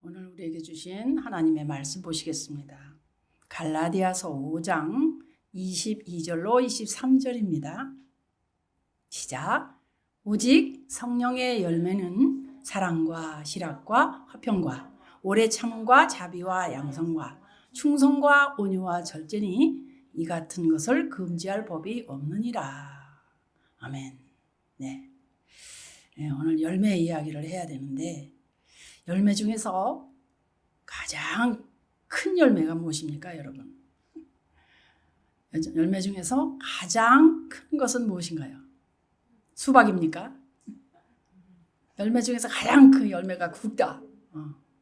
오늘 우리에게 주신 하나님의 말씀 보시겠습니다. 갈라디아서 5장 22절로 23절입니다. 시작. 오직 성령의 열매는 사랑과 실학과 화평과 오래 참음과 자비와 양성과 충성과 온유와 절제니 이 같은 것을 금지할 법이 없느니라. 아멘. 네, 오늘 열매 이야기를 해야 되는데 열매 중에서 가장 큰 열매가 무엇입니까, 여러분? 열매 중에서 가장 큰 것은 무엇인가요? 수박입니까? 열매 중에서 가장 큰 열매가 굵다.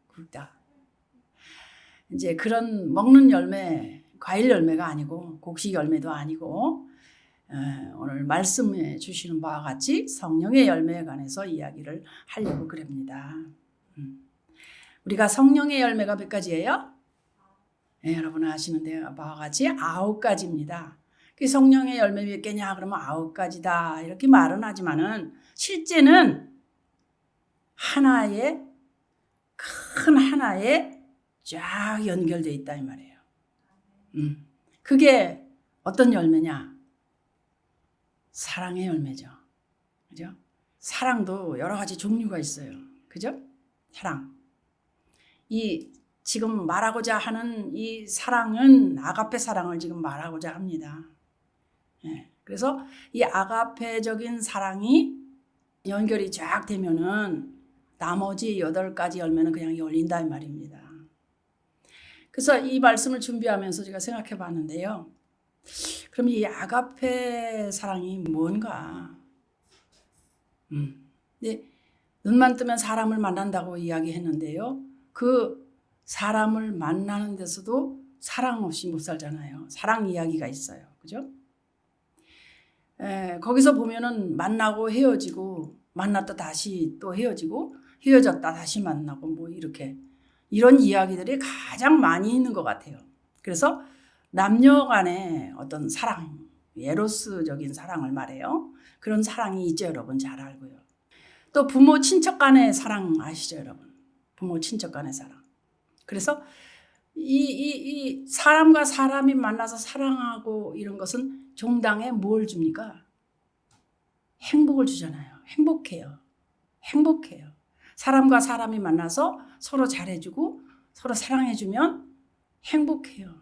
굵다. 이제 그런 먹는 열매, 과일 열매가 아니고 곡식 열매도 아니고 오늘 말씀해 주시는 바와 같이 성령의 열매에 관해서 이야기를 하려고 그럽니다. 우리가 성령의 열매가 몇 가지예요? 네, 여러분 아시는 바와 같이 9가지입니다. 그 성령의 열매 몇 개냐 그러면 9가지다 이렇게 말은 하지만은 실제는 하나의 큰 하나에 쫙 연결되어 있다 이 말이에요. 그게 어떤 열매냐? 사랑의 열매죠. 그죠? 사랑도 여러 가지 종류가 있어요. 그죠? 사랑. 이 지금 말하고자 하는 이 사랑은 아가페 사랑을 지금 말하고자 합니다. 그래서 이 아가페적인 사랑이 연결이 쫙 되면은 나머지 8가지 열매는 그냥 열린다 이 말입니다. 그래서 이 말씀을 준비하면서 제가 생각해 봤는데요. 그럼 이 아가페 사랑이 뭔가? 네, 눈만 뜨면 사람을 만난다고 이야기했는데요. 그 사람을 만나는 데서도 사랑 없이 못 살잖아요. 사랑 이야기가 있어요. 그죠? 거기서 보면은 만나고 헤어지고 만났다 다시 또 헤어지고 헤어졌다 다시 만나고 뭐 이렇게 이런 이야기들이 가장 많이 있는 것 같아요. 그래서 남녀 간의 어떤 사랑, 에로스적인 사랑을 말해요. 그런 사랑이 있죠, 여러분 잘 알고요. 또 부모 친척 간의 사랑 아시죠, 여러분? 부모 친척 간의 사랑. 그래서 이 사람과 사람이 만나서 사랑하고 이런 것은 종당에 뭘 줍니까? 행복을 주잖아요. 행복해요. 행복해요. 사람과 사람이 만나서 서로 잘해주고 서로 사랑해주면 행복해요.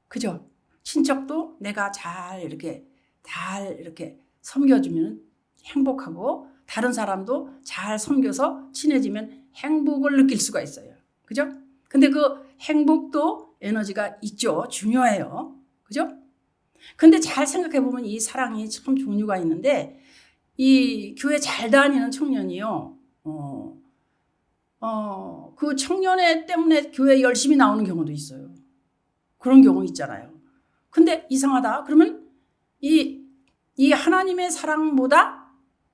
그죠? 친척도 내가 잘 이렇게 섬겨주면 행복하고 다른 사람도 잘 섬겨서 친해지면 행복을 느낄 수가 있어요. 그죠? 근데 그 행복도 에너지가 있죠. 중요해요. 그죠? 근데 잘 생각해 보면 이 사랑이 참 종류가 있는데 이 교회 잘 다니는 청년이요. 그 청년회 때문에 교회 열심히 나오는 경우도 있어요. 그런 경우 있잖아요. 근데 이상하다. 그러면 이 하나님의 사랑보다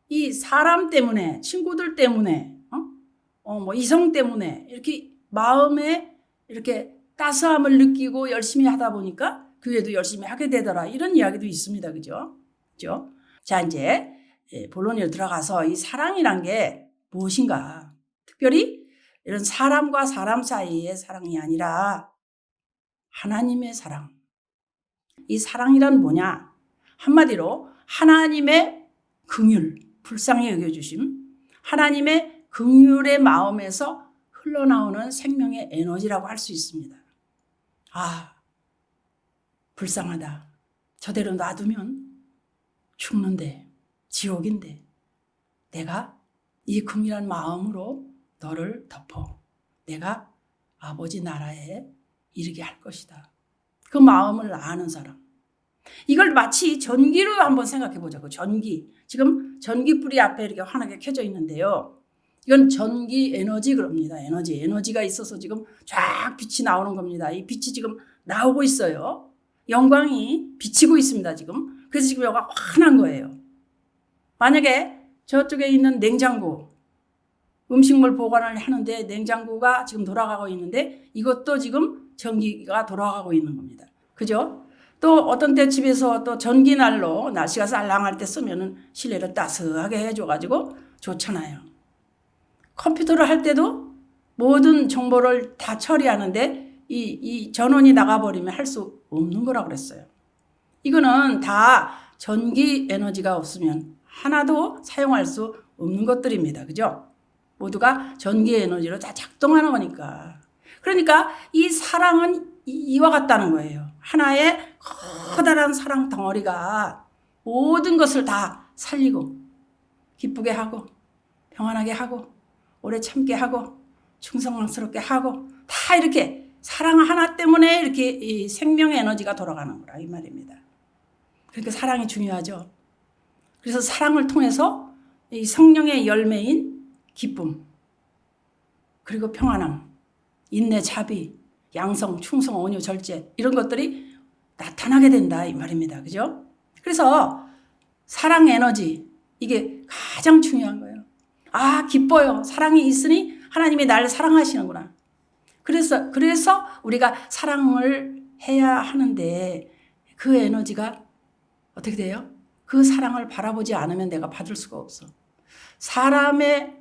이 사람 때문에, 친구들 때문에, 뭐 이성 때문에 이렇게 마음에 이렇게 따스함을 느끼고 열심히 하다 보니까 교회도 열심히 하게 되더라. 이런 이야기도 있습니다. 그죠? 그죠? 자, 이제 본론으로 들어가서 이 사랑이란 게 무엇인가? 특별히 이런 사람과 사람 사이의 사랑이 아니라 하나님의 사랑. 이 사랑이란 뭐냐? 한마디로 하나님의 긍휼, 불쌍히 여겨주심, 하나님의 긍휼의 마음에서 흘러나오는 생명의 에너지라고 할 수 있습니다. 아, 불쌍하다. 저대로 놔두면 죽는데, 지옥인데 내가 이 긍휼한 마음으로 너를 덮어 내가 아버지 나라에 이르게 할 것이다. 그 마음을 아는 사람. 이걸 마치 전기로 한번 생각해 보자고. 전기. 지금 전기불이 앞에 이렇게 환하게 켜져 있는데요. 이건 전기 에너지 그럽니다. 에너지가 있어서 지금 쫙 빛이 나오는 겁니다. 이 빛이 지금 나오고 있어요. 영광이 비치고 있습니다. 지금. 그래서 지금 여기가 환한 거예요. 만약에 저쪽에 있는 냉장고, 음식물 보관을 하는데 냉장고가 지금 돌아가고 있는데 이것도 지금 전기가 돌아가고 있는 겁니다. 그죠? 또 어떤 때 집에서 또 전기난로 날씨가 쌀랑할 때 쓰면은 실내를 따스하게 해줘가지고 좋잖아요. 컴퓨터를 할 때도 모든 정보를 다 처리하는데 이 전원이 나가버리면 할 수 없는 거라고 그랬어요. 이거는 다 전기 에너지가 없으면 하나도 사용할 수 없는 것들입니다. 그죠? 모두가 전기 에너지로 다 작동하는 거니까. 그러니까 이 사랑은 이와 같다는 거예요. 하나의 커다란 사랑 덩어리가 모든 것을 다 살리고 기쁘게 하고 평안하게 하고 오래 참게 하고 충성스럽게 하고 다 이렇게 사랑 하나 때문에 이렇게 이 생명의 에너지가 돌아가는 거라 이 말입니다. 그러니까 사랑이 중요하죠. 그래서 사랑을 통해서 이 성령의 열매인 기쁨 그리고 평안함, 인내, 자비, 양성, 충성, 온유, 절제 이런 것들이 나타나게 된다 이 말입니다. 그죠? 그래서 사랑 에너지 이게 가장 중요한 거예요. 아, 기뻐요. 사랑이 있으니 하나님이 나를 사랑하시는구나. 그래서 우리가 사랑을 해야 하는데 그 에너지가 어떻게 돼요? 그 사랑을 바라보지 않으면 내가 받을 수가 없어. 사람의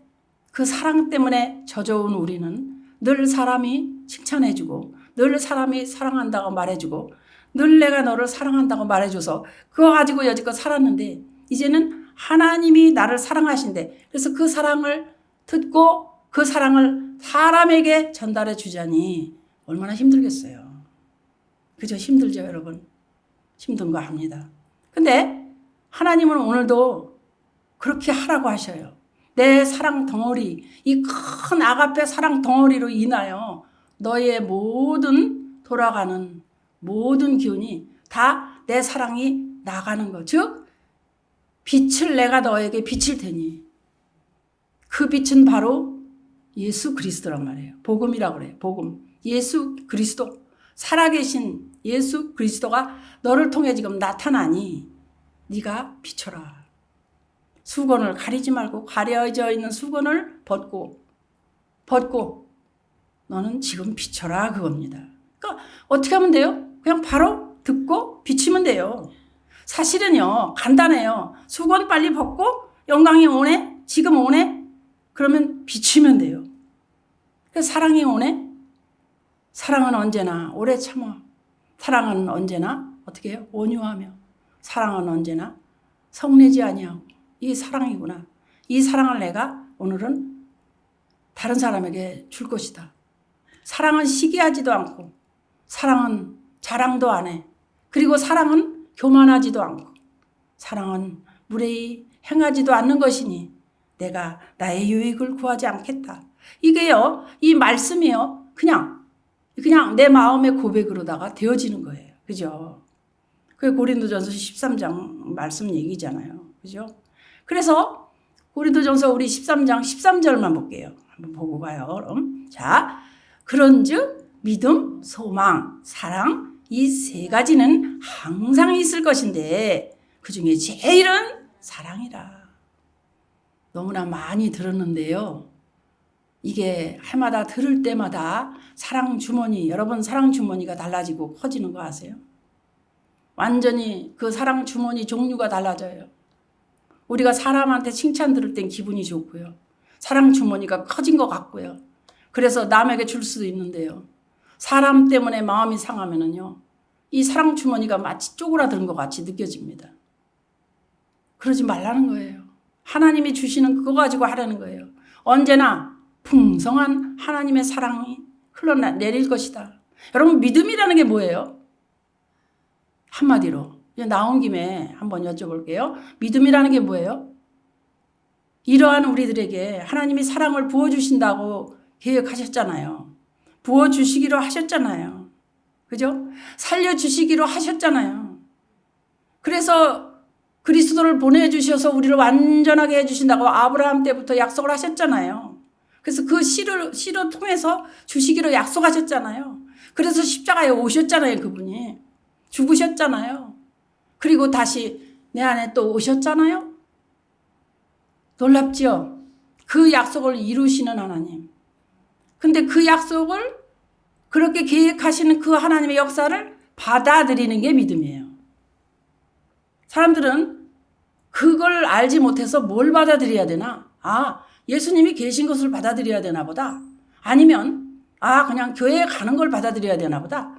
그 사랑 때문에 젖어온 우리는 늘 사람이 칭찬해주고 늘 사람이 사랑한다고 말해주고 늘 내가 너를 사랑한다고 말해줘서 그거 가지고 여지껏 살았는데 이제는 하나님이 나를 사랑하신대. 그래서 그 사랑을 듣고 그 사랑을 사람에게 전달해 주자니 얼마나 힘들겠어요. 그죠? 힘들죠, 여러분. 힘든 거 합니다. 근데 하나님은 오늘도 그렇게 하라고 하셔요. 내 사랑 덩어리, 이 큰 아가페 사랑 덩어리로 인하여 너의 모든 돌아가는 모든 기운이 다 내 사랑이 나가는 거. 즉 빛을 내가 너에게 비칠 테니 그 빛은 바로 예수 그리스도란 말이에요. 복음이라고 그래요. 복음. 예수 그리스도. 살아계신 예수 그리스도가 너를 통해 지금 나타나니 네가 비춰라. 수건을 가리지 말고 가려져 있는 수건을 벗고 너는 지금 비춰라 그겁니다. 그러니까 어떻게 하면 돼요? 그냥 바로 듣고 비치면 돼요. 사실은요 간단해요. 수건 빨리 벗고 영광이 오네? 지금 오네? 그러면 비치면 돼요. 그래서 사랑이 오네? 사랑은 언제나 오래 참아. 사랑은 언제나 어떻게 해요? 온유하며. 사랑은 언제나 성내지 아니하고. 이게 사랑이구나. 이 사랑을 내가 오늘은 다른 사람에게 줄 것이다. 사랑은 시기하지도 않고 사랑은 자랑도 안 해. 그리고 사랑은 교만하지도 않고 사랑은 무례히 행하지도 않는 것이니 내가 나의 유익을 구하지 않겠다. 이게요, 이 말씀이요, 그냥 내 마음의 고백으로다가 되어지는 거예요. 그죠? 그게 고린도전서 13장 말씀 얘기잖아요. 그죠? 그래서 고린도전서 우리 13장 13절만 볼게요. 한번 보고 가요. 그럼. 자, 그런즉 믿음, 소망, 사랑 이 세 가지는 항상 있을 것인데 그 중에 제일은 사랑이라. 너무나 많이 들었는데요. 이게 해마다 들을 때마다 사랑 주머니, 여러분 사랑 주머니가 달라지고 커지는 거 아세요? 완전히 그 사랑 주머니 종류가 달라져요. 우리가 사람한테 칭찬 들을 땐 기분이 좋고요. 사랑 주머니가 커진 것 같고요. 그래서 남에게 줄 수도 있는데요. 사람 때문에 마음이 상하면은요, 이 사랑 주머니가 마치 쪼그라드는 것 같이 느껴집니다. 그러지 말라는 거예요. 하나님이 주시는 그거 가지고 하라는 거예요. 언제나 풍성한 하나님의 사랑이 흘러내릴 것이다. 여러분 믿음이라는 게 뭐예요? 한마디로 나온 김에 한번 여쭤볼게요. 믿음이라는 게 뭐예요? 이러한 우리들에게 하나님이 사랑을 부어주신다고 계획하셨잖아요. 부어주시기로 하셨잖아요. 그죠? 살려주시기로 하셨잖아요. 그래서 그리스도를 보내주셔서 우리를 완전하게 해주신다고 아브라함 때부터 약속을 하셨잖아요. 그래서 그 씨를 통해서 주시기로 약속하셨잖아요. 그래서 십자가에 오셨잖아요. 그분이. 죽으셨잖아요. 그리고 다시 내 안에 또 오셨잖아요. 놀랍지요? 그 약속을 이루시는 하나님. 근데 그 약속을 그렇게 계획하시는 그 하나님의 역사를 받아들이는 게 믿음이에요. 사람들은 그걸 알지 못해서 뭘 받아들여야 되나? 아, 예수님이 계신 것을 받아들여야 되나 보다. 아니면 그냥 교회에 가는 걸 받아들여야 되나 보다.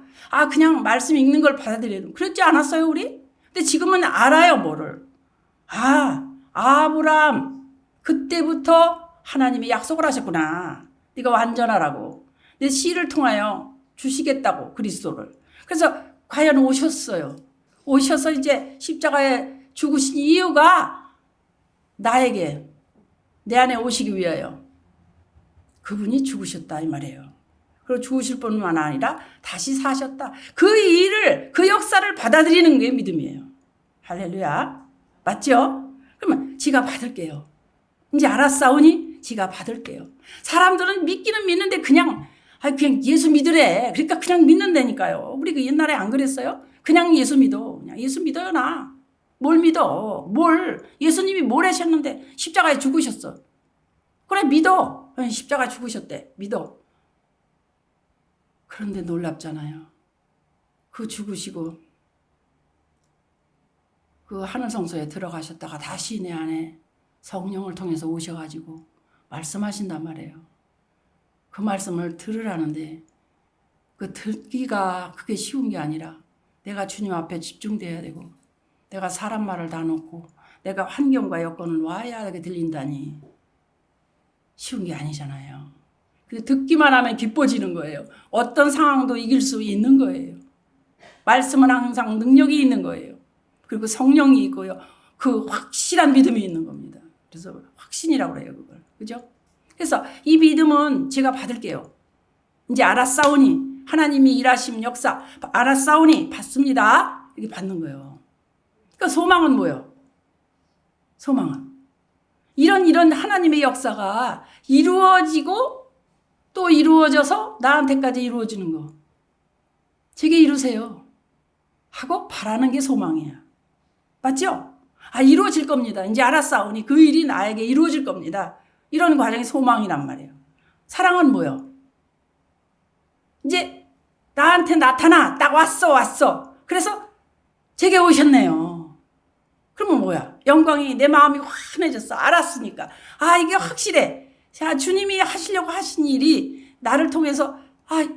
그냥 말씀 읽는 걸 받아들여야 되나. 그랬지 않았어요 우리? 근데 지금은 알아요 뭐를. 아브람 그때부터 하나님이 약속을 하셨구나. 네가 완전하라고. 내 씨를 통하여 주시겠다고 그리스도를. 그래서 과연 오셨어요. 오셔서 이제 십자가에 죽으신 이유가 나에게 내 안에 오시기 위하여 그분이 죽으셨다 이 말이에요. 그리고 죽으실 뿐만 아니라 다시 사셨다. 그 일을 그 역사를 받아들이는 게 믿음이에요. 할렐루야. 맞죠? 그러면 지가 받을게요. 이제 알았사오니 지가 받을게요. 사람들은 믿기는 믿는데 그냥 예수 믿으래. 그러니까 그냥 믿는다니까요. 우리 그 옛날에 안 그랬어요? 그냥 예수 믿어. 그냥 예수 믿어요 나. 뭘 믿어? 예수님이 뭘 하셨는데 십자가에 죽으셨어. 그래 믿어. 십자가에 죽으셨대. 믿어. 그런데 놀랍잖아요. 그 죽으시고 그 하늘성소에 들어가셨다가 다시 내 안에 성령을 통해서 오셔가지고 말씀하신단 말이에요. 그 말씀을 들으라는데 그 듣기가 그게 쉬운 게 아니라 내가 주님 앞에 집중돼야 되고 내가 사람 말을 다 놓고 내가 환경과 여건을 와야하게 들린다니 쉬운 게 아니잖아요. 근데 듣기만 하면 기뻐지는 거예요. 어떤 상황도 이길 수 있는 거예요. 말씀은 항상 능력이 있는 거예요. 그리고 성령이 있고요. 그 확실한 믿음이 있는 겁니다. 그래서 확신이라고 그래요, 그걸. 그죠? 그래서 이 믿음은 제가 받을게요. 이제 알았사오니 하나님이 일하심 역사 알았사오니 받습니다. 이렇게 받는 거예요. 그러니까 소망은 뭐예요? 소망은 이런 하나님의 역사가 이루어지고 또 이루어져서 나한테까지 이루어지는 거. 제게 이루세요. 하고 바라는 게 소망이야. 맞죠? 이루어질 겁니다. 이제 알았사오니 그 일이 나에게 이루어질 겁니다. 이런 과정이 소망이란 말이에요. 사랑은 뭐예요? 이제 나한테 나타나. 딱 왔어. 그래서 제게 오셨네요. 그러면 뭐야? 영광이 내 마음이 환해졌어. 알았으니까. 이게 확실해. 자, 주님이 하시려고 하신 일이 나를 통해서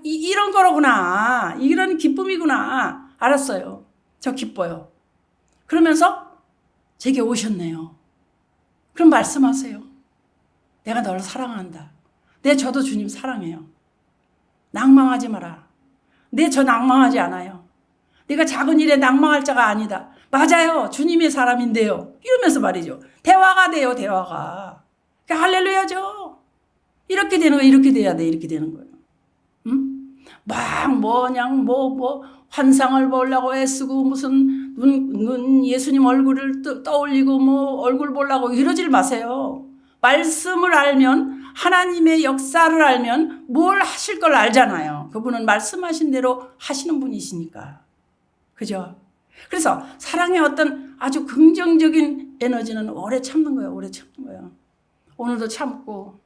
이런 거로구나. 이런 기쁨이구나. 알았어요. 저 기뻐요. 그러면서 제게 오셨네요. 그럼 말씀하세요. 내가 너를 사랑한다. 저도 주님 사랑해요. 낭망하지 마라. 저 낭망하지 않아요. 내가 작은 일에 낭망할 자가 아니다. 맞아요. 주님의 사람인데요. 이러면서 말이죠. 대화가 돼요. 대화가. 그러니까 할렐루야죠. 이렇게 되는 거예요. 이렇게 돼야 돼. 이렇게 되는 거예요. 환상을 보려고 애쓰고 무슨 예수님 얼굴을 떠올리고 얼굴 보려고 이러질 마세요. 말씀을 알면 하나님의 역사를 알면 뭘 하실 걸 알잖아요. 그분은 말씀하신 대로 하시는 분이시니까. 그죠? 그래서 사랑의 어떤 아주 긍정적인 에너지는 오래 참는 거예요. 오래 참는 거예요. 오늘도 참고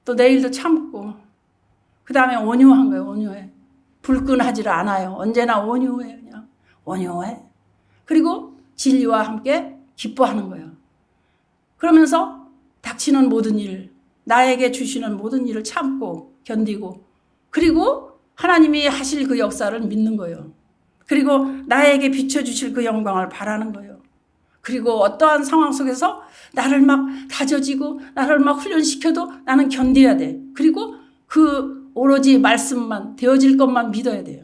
또 내일도 참고 그 다음에 온유한 거예요. 온유해. 불끈하지를 않아요. 언제나 온유해. 그냥 온유해. 그리고 진리와 함께 기뻐하는 거예요. 그러면서 닥치는 모든 일, 나에게 주시는 모든 일을 참고 견디고 그리고 하나님이 하실 그 역사를 믿는 거예요. 그리고 나에게 비춰주실 그 영광을 바라는 거예요. 그리고 어떠한 상황 속에서 나를 막 다져지고 나를 막 훈련시켜도 나는 견뎌야 돼. 그리고 그 오로지 말씀만 되어질 것만 믿어야 돼요.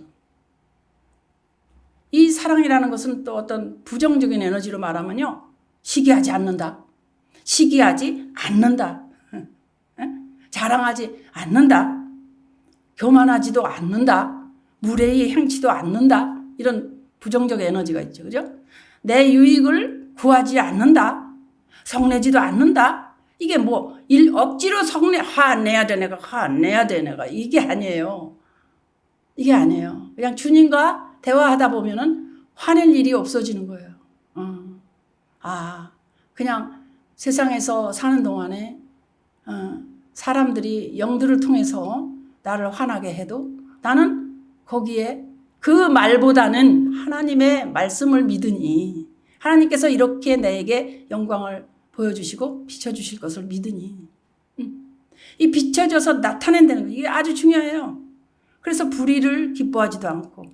이 사랑이라는 것은 또 어떤 부정적인 에너지로 말하면요. 시기하지 않는다. 시기하지 않는다. 자랑하지 않는다. 교만하지도 않는다. 무례히 행치도 않는다. 이런 부정적 에너지가 있죠. 그죠? 내 유익을 구하지 않는다. 성내지도 않는다. 이게 억지로 화내야 돼 내가 이게 아니에요. 이게 아니에요. 그냥 주님과 대화하다 보면은 화낼 일이 없어지는 거예요. 그냥 세상에서 사는 동안에 사람들이 영들을 통해서 나를 화나게 해도 나는 거기에 그 말보다는 하나님의 말씀을 믿으니 하나님께서 이렇게 내게 영광을 보여주시고 비춰주실 것을 믿으니 이 비춰져서 나타낸다는 거예요. 이게 아주 중요해요. 그래서 불의를 기뻐하지도 않고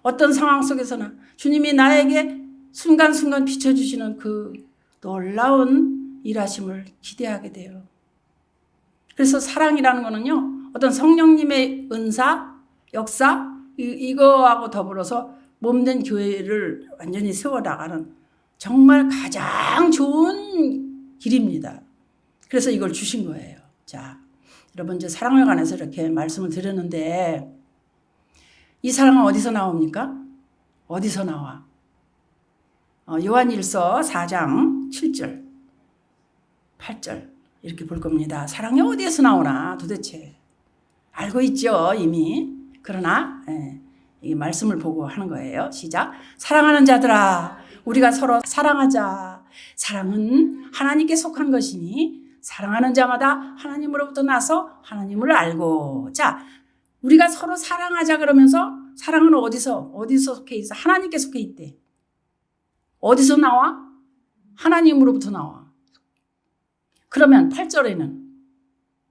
어떤 상황 속에서는 주님이 나에게 순간순간 비춰주시는 그 놀라운 일하심을 기대하게 돼요. 그래서 사랑이라는 거는요, 어떤 성령님의 은사, 역사, 이거하고 더불어서 몸된 교회를 완전히 세워나가는 정말 가장 좋은 길입니다. 그래서 이걸 주신 거예요. 자, 여러분 이제 사랑에 관해서 이렇게 말씀을 드렸는데 이 사랑은 어디서 나옵니까? 어디서 나와? 요한일서 4장 7절, 8절 이렇게 볼 겁니다. 사랑이 어디에서 나오나 도대체 알고 있죠 이미. 그러나 이 말씀을 보고 하는 거예요. 시작. 사랑하는 자들아 우리가 서로 사랑하자. 사랑은 하나님께 속한 것이니 사랑하는 자마다 하나님으로부터 나서 하나님을 알고. 자, 우리가 서로 사랑하자 그러면서 사랑은 어디서 속해 있어? 하나님께 속해 있대. 어디서 나와? 하나님으로부터 나와. 그러면 8절에는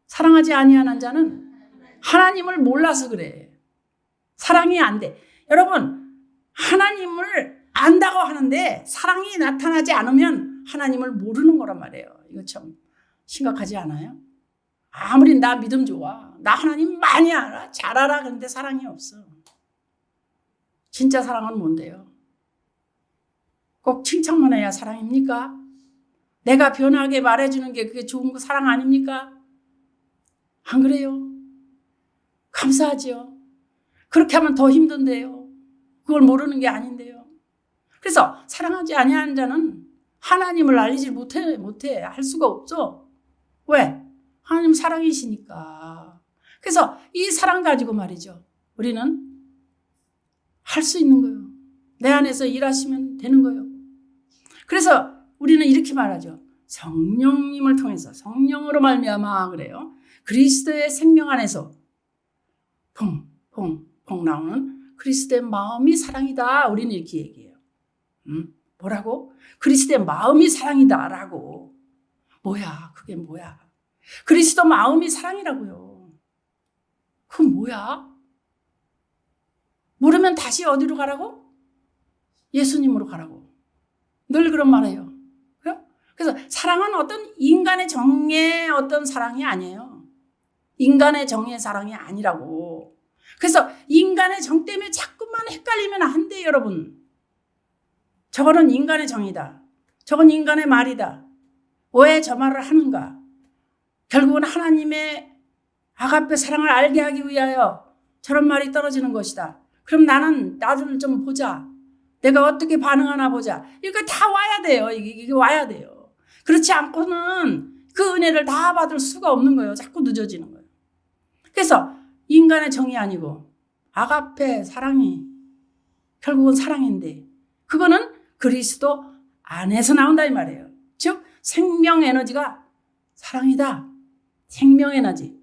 사랑하지 아니하는 자는 하나님을 몰라서 그래. 사랑이 안 돼. 여러분, 하나님을 안다고 하는데 사랑이 나타나지 않으면 하나님을 모르는 거란 말이에요. 이거 참 심각하지 않아요? 아무리 나 믿음 좋아. 나 하나님 많이 알아. 잘 알아. 그런데 사랑이 없어. 진짜 사랑은 뭔데요? 꼭 칭찬만 해야 사랑입니까? 내가 변하게 말해주는 게 그게 좋은 거 사랑 아닙니까? 안 그래요? 감사하죠. 그렇게 하면 더 힘든데요. 그걸 모르는 게 아닌데요. 그래서 사랑하지 아니하는 자는 하나님을 알리지 못해. 할 수가 없죠. 왜? 하나님 사랑이시니까. 그래서 이 사랑 가지고 말이죠. 우리는 할 수 있는 거예요. 내 안에서 일하시면 되는 거예요. 그래서 우리는 이렇게 말하죠. 성령님을 통해서 성령으로 말미암아 그래요. 그리스도의 생명 안에서 퐁 나오는 그리스도의 마음이 사랑이다. 우리는 이렇게 얘기해요. 뭐라고? 그리스도의 마음이 사랑이다라고. 뭐야? 그게 뭐야? 그리스도 마음이 사랑이라고요. 그건 뭐야? 모르면 다시 어디로 가라고? 예수님으로 가라고. 늘 그런 말해요. 그래서 사랑은 어떤 인간의 정의 어떤 사랑이 아니에요. 인간의 정의 사랑이 아니라고. 그래서 인간의 정 때문에 자꾸만 헷갈리면 안 돼요, 여러분. 저거는 인간의 정의다. 저건 인간의 말이다. 왜 저 말을 하는가? 결국은 하나님의 아가페 사랑을 알게 하기 위하여 저런 말이 떨어지는 것이다. 그럼 나를 좀 보자. 내가 어떻게 반응하나 보자. 이거 다 와야 돼요. 이게 와야 돼요. 그렇지 않고는 그 은혜를 다 받을 수가 없는 거예요. 자꾸 늦어지는 거예요. 그래서 인간의 정이 아니고 아가페 사랑이 결국은 사랑인데 그거는 그리스도 안에서 나온다 이 말이에요. 즉 생명 에너지가 사랑이다. 생명 에너지.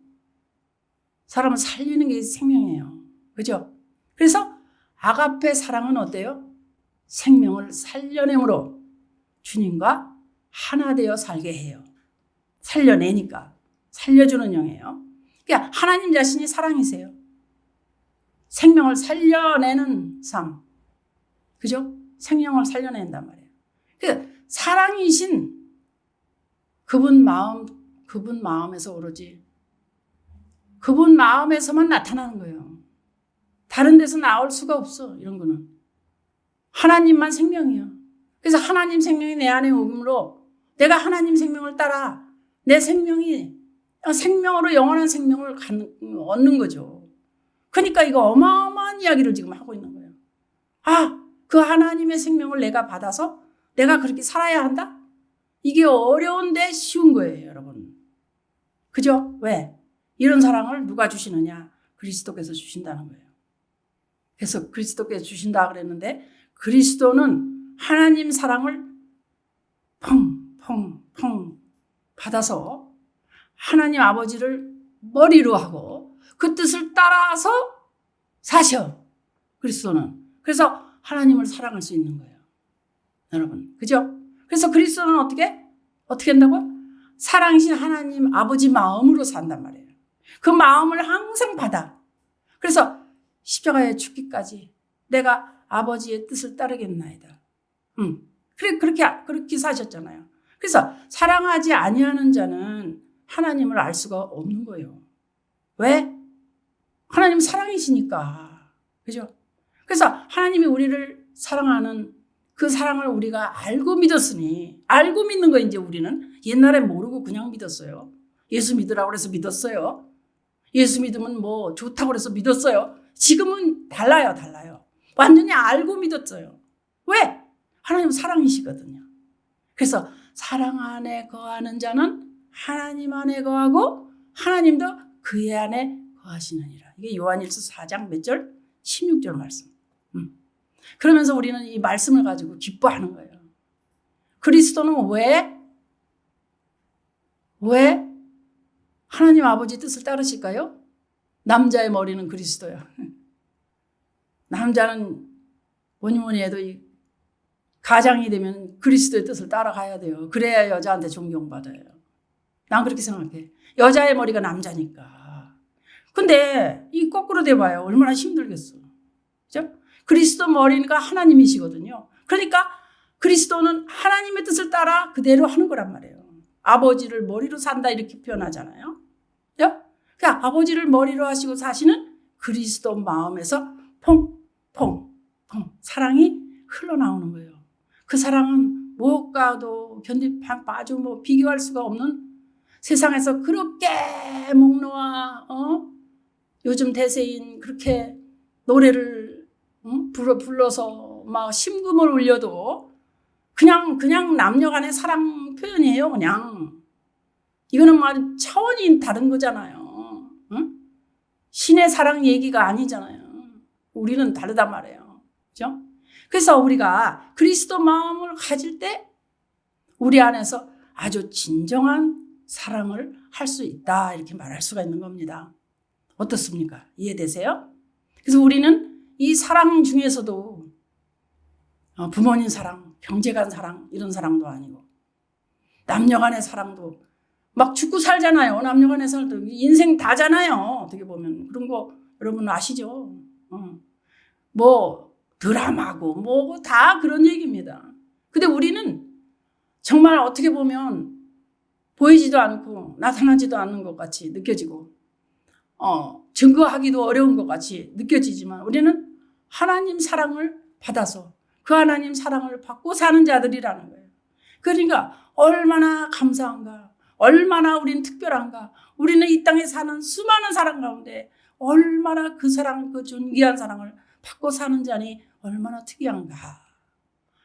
사람을 살리는 게 생명이에요. 그죠? 그래서 아가페 사랑은 어때요? 생명을 살려내므로 주님과 하나 되어 살게 해요. 살려내니까. 살려주는 영이에요. 그러니까 하나님 자신이 사랑이세요. 생명을 살려내는 삶. 그죠? 생명을 살려낸단 말이에요. 그러니까 사랑이신 그분 마음에서 오로지 그분 마음에서만 나타나는 거예요. 다른 데서 나올 수가 없어. 이런 거는. 하나님만 생명이야. 그래서 하나님 생명이 내 안에 오므로 내가 하나님 생명을 따라 내 생명이 생명으로 영원한 생명을 얻는 거죠. 그러니까 이거 어마어마한 이야기를 지금 하고 있는 거예요. 그 하나님의 생명을 내가 받아서 내가 그렇게 살아야 한다? 이게 어려운데 쉬운 거예요, 여러분. 그죠? 왜? 이런 사랑을 누가 주시느냐? 그리스도께서 주신다는 거예요. 그래서 그리스도께서 주신다 그랬는데 그리스도는 하나님 사랑을 펑 받아서 하나님 아버지를 머리로 하고 그 뜻을 따라서 사셔. 그리스도는. 그래서 하나님을 사랑할 수 있는 거예요. 여러분. 그죠? 그래서 그리스도는 어떻게 한다고요? 사랑이신 하나님 아버지 마음으로 산단 말이에요. 그 마음을 항상 받아. 그래서 십자가에 죽기까지 내가 아버지의 뜻을 따르겠나이다. 그렇게 사셨잖아요. 그래서 사랑하지 아니하는 자는 하나님을 알 수가 없는 거예요. 왜? 하나님 사랑이시니까. 그죠? 그래서 하나님이 우리를 사랑하는 그 사랑을 우리가 알고 믿었으니, 알고 믿는 거 이제 우리는 옛날에 모르고 그냥 믿었어요. 예수 믿으라고 해서 믿었어요. 예수 믿으면 뭐 좋다고 해서 믿었어요. 지금은 달라요. 완전히 알고 믿었어요. 왜? 하나님 사랑이시거든요. 그래서 사랑 안에 거하는 자는 하나님 안에 거하고 하나님도 그의 안에 거하시느니라. 이게 요한일서 4장 몇 절? 16절 말씀. 그러면서 우리는 이 말씀을 가지고 기뻐하는 거예요. 그리스도는 왜 하나님 아버지 뜻을 따르실까요? 남자의 머리는 그리스도예요. 남자는 뭐니 해도 가장이 되면 그리스도의 뜻을 따라가야 돼요. 그래야 여자한테 존경받아요. 난 그렇게 생각해. 여자의 머리가 남자니까. 근데 이 거꾸로 돼봐요. 얼마나 힘들겠어. 그죠? 그리스도 머리가 하나님이시거든요. 그러니까 그리스도는 하나님의 뜻을 따라 그대로 하는 거란 말이에요. 아버지를 머리로 산다 이렇게 표현하잖아요. 그러니까 아버지를 머리로 하시고 사시는 그리스도 마음에서 퐁퐁퐁 사랑이 흘러나오는 거예요. 그 사랑은 무엇과도 빠져 비교할 수가 없는 세상에서 그렇게 목놓아 요즘 대세인 그렇게 노래를 불러서 막 심금을 울려도 그냥 남녀 간의 사랑 표현이에요. 그냥 이거는 막 차원이 다른 거잖아요. 신의 사랑 얘기가 아니잖아요. 우리는 다르단 말이에요. 그죠? 그래서 우리가 그리스도 마음을 가질 때 우리 안에서 아주 진정한 사랑을 할 수 있다 이렇게 말할 수가 있는 겁니다. 어떻습니까? 이해되세요? 그래서 우리는 이 사랑 중에서도 부모님 사랑, 형제간 사랑 이런 사랑도 아니고 남녀 간의 사랑도 막 죽고 살잖아요. 남녀 간의 사랑도 인생 다잖아요. 어떻게 보면 그런 거 여러분 아시죠? 뭐 드라마고 뭐고 다 그런 얘기입니다. 근데 우리는 정말 어떻게 보면 보이지도 않고 나타나지도 않는 것 같이 느껴지고 증거하기도 어려운 것 같이 느껴지지만 우리는 하나님 사랑을 받아서 그 하나님 사랑을 받고 사는 자들이라는 거예요. 그러니까 얼마나 감사한가, 얼마나 우리는 특별한가, 우리는 이 땅에 사는 수많은 사람 가운데 얼마나 그 사랑, 그 존귀한 사랑을 받고 사는 자니 얼마나 특이한가,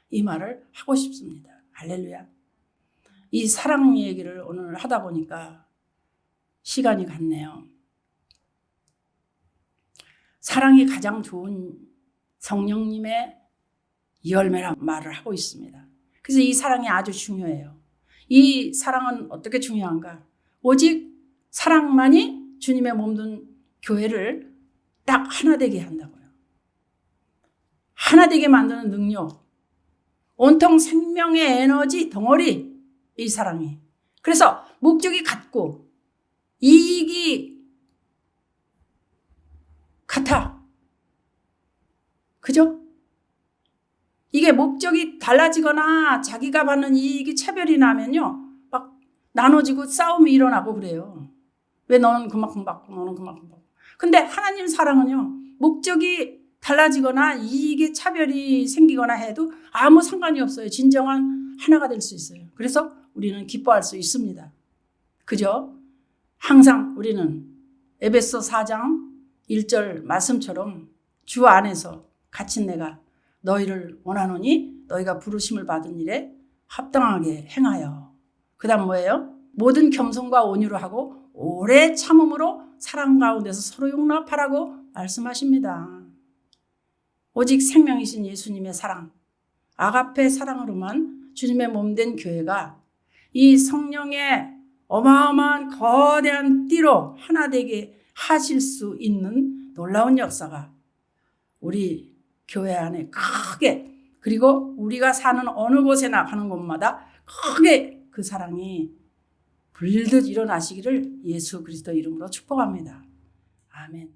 이 말을 하고 싶습니다. 할렐루야. 이 사랑 얘기를 오늘 하다 보니까 시간이 갔네요. 사랑이 가장 좋은 성령님의 열매란 말을 하고 있습니다. 그래서 이 사랑이 아주 중요해요. 이 사랑은 어떻게 중요한가? 오직 사랑만이 주님의 몸된 교회를 딱 하나 되게 한다고요. 하나 되게 만드는 능력, 온통 생명의 에너지 덩어리, 이 사랑이. 그래서 목적이 같고 이익이 같아. 그죠? 이게 목적이 달라지거나 자기가 받는 이익이 차별이 나면요, 막 나눠지고 싸움이 일어나고 그래요. 왜 너는 그만큼 받고 너는 그만큼 받고. 근데 하나님 사랑은요, 목적이 달라지거나 이익의 차별이 생기거나 해도 아무 상관이 없어요. 진정한 하나가 될 수 있어요. 그래서 우리는 기뻐할 수 있습니다. 그죠? 항상 우리는 에베소 4장 1절 말씀처럼 주 안에서 갇힌 내가 너희를 원하노니 너희가 부르심을 받은 일에 합당하게 행하여. 그 다음 뭐예요? 모든 겸손과 온유로 하고 오래 참음으로 사랑 가운데서 서로 용납하라고 말씀하십니다. 오직 생명이신 예수님의 사랑, 아가페 사랑으로만 주님의 몸된 교회가 이 성령의 어마어마한 거대한 띠로 하나 되게 하실 수 있는 놀라운 역사가 우리 교회 안에 크게, 그리고 우리가 사는 어느 곳에나 가는 곳마다 크게 그 사랑이 불릴듯 일어나시기를 예수 그리스도 이름으로 축복합니다. 아멘.